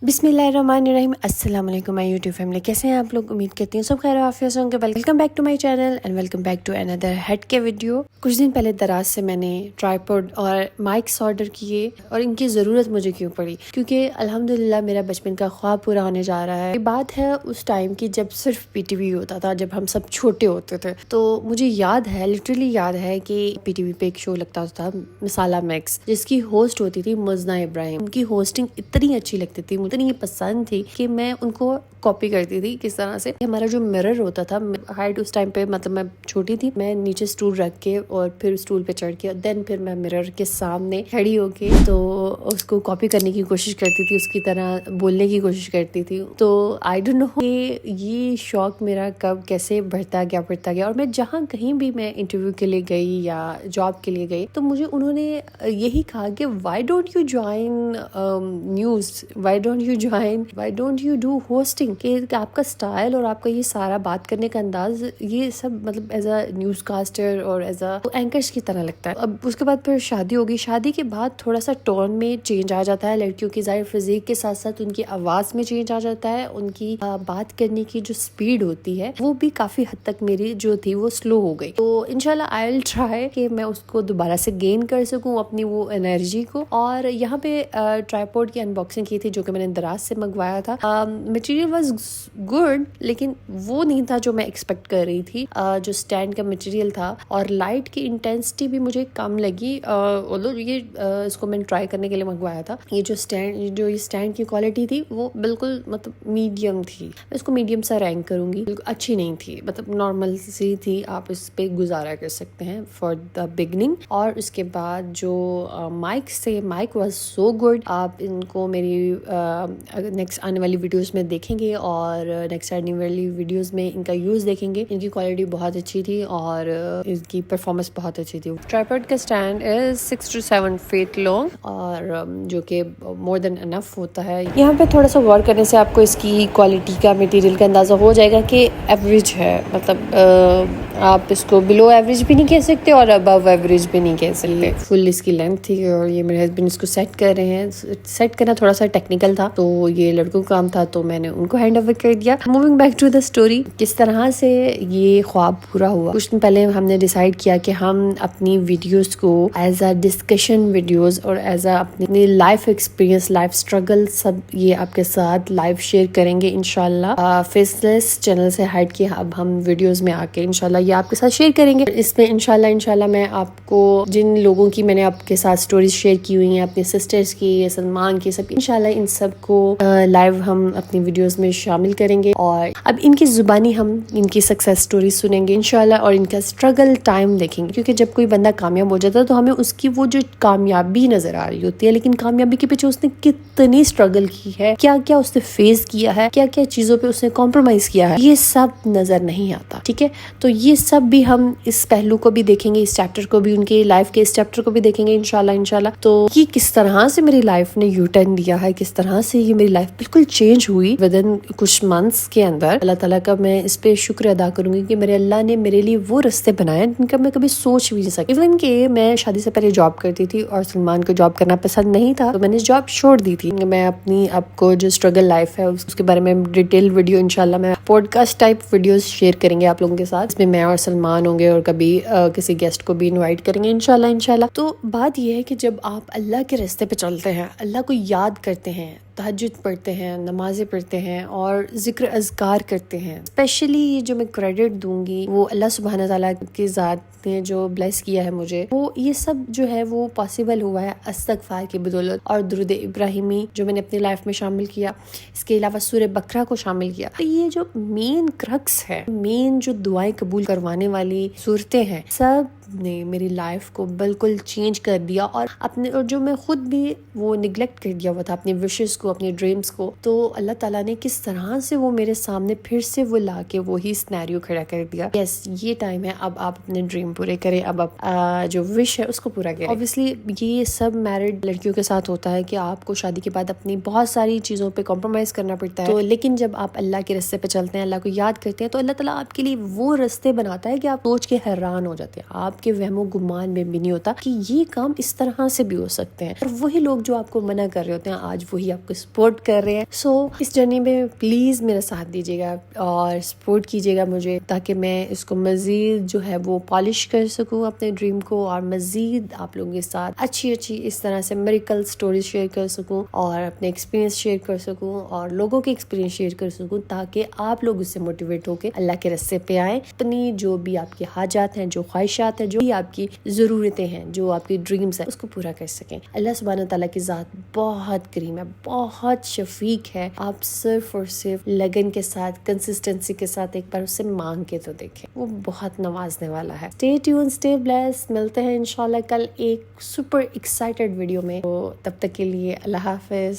बिस्मिल्लाहिर्रहमानिर्रहीम। अस्सलाम वालेकुम माय यूट्यूब फैमिली, कैसे हैं आप लोग? उम्मीद करती हूँ सब खैर आफियत से होंगे। Welcome back to my channel and welcome back to another हट के वीडियो। कुछ दिन पहले दराज से मैंने ट्राइपॉड और माइक्स ऑर्डर किए और इनकी ज़रूरत मुझे क्यों पड़ी, क्योंकि अल्हम्दुलिल्लाह मेरा बचपन का ख्वाब पूरा होने जा रहा है। ये बात है उस टाइम की जब सिर्फ पीटीवी होता था, जब हम सब छोटे होते थे। तो मुझे याद है, लिटरली याद है कि पीटीवी पे एक शो लगता था मसाला मैक्स, जिसकी होस्ट होती थी मुज़ना इब्राहिम। उनकी होस्टिंग इतनी अच्छी लगती थी, इतनी ये पसंद थी कि मैं उनको कॉपी करती थी। किस तरह से हमारा जो मिरर होता था, हाइट उस टाइम पे मतलब मैं छोटी थी, मैं नीचे स्टूल रख के और फिर स्टूल पे चढ़ के देन फिर मैं मिरर के सामने खड़ी होके तो उसको कॉपी करने की कोशिश करती थी, उसकी तरह बोलने की कोशिश करती थी। तो आई डोंट नो ये शौक मेरा कब कैसे बढ़ता गया और मैं जहाँ कहीं भी मैं इंटरव्यू के लिए गई या जॉब के लिए गई तो मुझे उन्होंने यही कहा कि why don't you join news, why don't you do hosting, कि आपका स्टाइल और आपका ये सारा बात करने का अंदाज ये सब मतलब एज अ न्यूज़ कास्टर और एज अ एंकर्स की तरह लगता है। अब उसके बाद फिर शादी होगी, शादी के बाद थोड़ा सा टोन में चेंज आ जाता है लड़कियों की, ज़ाहिर फिजिक के साथ साथ उनकी आवाज़ में चेंज आ जाता है, उनकी बात करने की जो स्पीड होती है वो भी काफ़ी हद तक मेरी जो थी वो स्लो हो गई। तो इंशाल्लाह आई विल ट्राई कि मैं उसको दोबारा से गेन कर सकूँ अपनी वो एनर्जी को। और यहाँ पे ट्राइपॉड की अनबॉक्सिंग की थी जो कि मैंने दराज से मंगवाया था। मटेरियल वाज गुड, लेकिन वो नहीं था जो मैं एक्सपेक्ट कर रही थी। जो स्टैंड का मटेरियल था और लाइट की इंटेंसिटी भी मुझे कम लगी। इसको मैंने ट्राई करने के लिए मंगवाया था। ये स्टैंड की क्वालिटी थी वो बिल्कुल मतलब मीडियम थी, मैं इसको मीडियम सा रैंक करूंगी। अच्छी नहीं थी, मतलब नॉर्मल सी थी, आप इस पे गुजारा कर सकते हैं फॉर द बिगनिंग। और उसके बाद जो माइक वाज सो गुड। आप इनको मेरी नेक्स्ट आने वाली वीडियोस में देखेंगे और नेक्स्ट आने वाली वीडियोस में इनका यूज देखेंगे। इनकी क्वालिटी बहुत अच्छी थी और इनकी परफॉर्मेंस बहुत अच्छी थी। ट्राइपॉड का stand is 6 to 7 feet long और जो कि मोर देन इनफ होता है। यहाँ पे थोड़ा सा गौर करने से आपको इसकी क्वालिटी का, मटेरियल का अंदाजा हो जाएगा कि एवरेज है, मतलब आप इसको बिलो एवरेज भी नहीं कह सकते और अबव एवरेज भी नहीं कह सकते। फुल इसकी लेंथ थी और ये मेरे हस्बैंड इसको सेट कर रहे हैं। सेट करना थोड़ा सा टेक्निकल था, तो ये लड़कों का काम था, तो मैंने उनको हैंड ओवर कर दिया। Moving back to the story, किस तरह से ये ख्वाब पूरा हुआ। कुछ दिन पहले हमने डिसाइड किया कि हम अपनी वीडियोस को एज अ डिस्कशन वीडियोस और एज अ अपनी लाइफ एक्सपीरियंस, लाइफ स्ट्रगल सब ये आपके साथ लाइव शेयर करेंगे इंशाल्लाह। फेसलेस चैनल से हट के अब हम वीडियोस में आके इंशाल्लाह ये आपके साथ शेयर करेंगे। इसमें इंशाल्लाह मैं आपको जिन लोगों की मैंने आपके साथ स्टोरीज शेयर की हुई हैं, अपने सिस्टर्स की, सलमान की, सब इंशाल्लाह इन सब को लाइव हम अपनी वीडियोस में शामिल करेंगे। और अब इनकी जुबानी हम इनकी सक्सेस स्टोरी सुनेंगे इंशाल्लाह और इनका स्ट्रगल टाइम देखेंगे, क्योंकि जब कोई बंदा कामयाब हो जाता है तो हमें उसकी वो जो कामयाबी नजर आ रही होती है, लेकिन कामयाबी के पीछे उसने कितनी स्ट्रगल की है, क्या क्या उसने फेस किया है, क्या क्या चीजों पे उसने कॉम्प्रोमाइज किया है, ये सब नजर नहीं आता। ठीक है, तो ये सब भी हम इस पहलू को भी देखेंगे, इस चैप्टर को भी, उनके लाइफ के इस चैप्टर को भी देखेंगे इंशाल्लाह। तो ये किस तरह से मेरी लाइफ ने यू टर्न दिया है, किस तरह से ये मेरी लाइफ बिल्कुल चेंज हुई विद इन कुछ मंथ्स के अंदर। अल्लाह ताला का मैं इस पे शुक्र अदा करूंगी कि मेरे अल्लाह ने मेरे लिए वो रास्ते बनाए जिनका मैं कभी सोच भी नहीं सकी। इवन कि मैं शादी से पहले जॉब करती थी और सलमान को जॉब करना पसंद नहीं था, तो मैंने जॉब छोड़ दी थी। मैं अपनी आपको जो स्ट्रगल लाइफ है उसके बारे में डिटेल वीडियो इंशाल्लाह मैं पॉडकास्ट टाइप वीडियोस शेयर करेंगे आप लोगों के साथ। इसमें मैं और सलमान होंगे और कभी किसी गेस्ट को भी इनवाइट करेंगे इंशाल्लाह। तो बात यह है कि जब आप अल्लाह के रास्ते पे चलते हैं, अल्लाह को याद करते हैं, तहज्जुद पढ़ते हैं, नमाजें पढ़ते हैं और जिक्र अज़कार करते हैं, स्पेशली ये जो मैं क्रेडिट दूंगी वो अल्लाह सुब्हाना ताला की ज़ात ने जो ब्लेस किया है मुझे, वो ये सब जो है वो पॉसिबल हुआ है इस्तग़फ़ार की बदौलत और दुरूद इब्राहिमी जो मैंने अपनी लाइफ में शामिल किया। इसके अलावा सूरह बकरा को शामिल किया। तो ये जो मेन क्रक्स है, मेन जो दुआएं कबूल करवाने वाली सूरतें हैं, सब ने मेरी लाइफ को बिल्कुल चेंज कर दिया। और जो मैं खुद भी वो निगलेक्ट कर दिया हुआ था, अपने विशेस को, अपने ड्रीम्स को, तो अल्लाह ताला ने किस तरह से वो मेरे सामने फिर से वो लाके वही सिनेरियो खड़ा कर दिया। यस, ये टाइम है, अब आप अपने ड्रीम पूरे करें, अब आप जो विश है उसको पूरा करें। ऑब्वियसली ये सब मैरिड लड़कियों के साथ होता है कि आपको शादी के बाद अपनी बहुत सारी चीजों पे कॉम्प्रोमाइज करना पड़ता है। तो लेकिन जब आप अल्लाह के रास्ते पे चलते हैं, अल्लाह को याद करते हैं, तो अल्लाह ताला आपके लिए वो रास्ते बनाता है कि आप सोच के हैरान हो जाते हैं। आपके वहमो गुमान में भी नहीं होता कि ये काम इस तरह से भी हो सकते हैं। और वही लोग जो आपको मना कर रहे होते हैं, आज वही आपको سپورٹ کر رہے ہیں. سو اس جرنی میں پلیز میرا ساتھ دیجیے گا اور سپورٹ کیجیے گا مجھے، تاکہ میں اس کو مزید جو ہے وہ پالش کر سکوں اپنے ڈریم کو، اور مزید آپ لوگوں کے ساتھ اچھی اس طرح سے میریکل سٹوریز شیئر کر سکوں اور اپنے ایکسپیرینس شیئر کر سکوں اور لوگوں کے ایکسپیرینس شیئر کر سکوں، تاکہ آپ لوگ اس سے موٹیویٹ ہو کے اللہ کے راستے پہ آئیں. اپنی جو بھی آپ کی حاجات ہیں، جو خواہشات ہیں، جو بھی آپ کی ضرورتیں ہیں، جو آپ کی ڈریمز ہیں، اس کو پورا کر سکیں. اللہ سبحانہ تعالیٰ کی ذات بہت کریم ہے، بہت شفیق ہے. آپ صرف اور صرف لگن کے ساتھ، کنسسٹنسی کے ساتھ ایک بار اس سے مانگ کے تو دیکھیں، وہ بہت نوازنے والا ہے. Stay tune, stay bless. ملتے ہیں انشاءاللہ کل ایک سپر ایکسائٹڈ ویڈیو میں. تو تب تک کے لیے اللہ حافظ.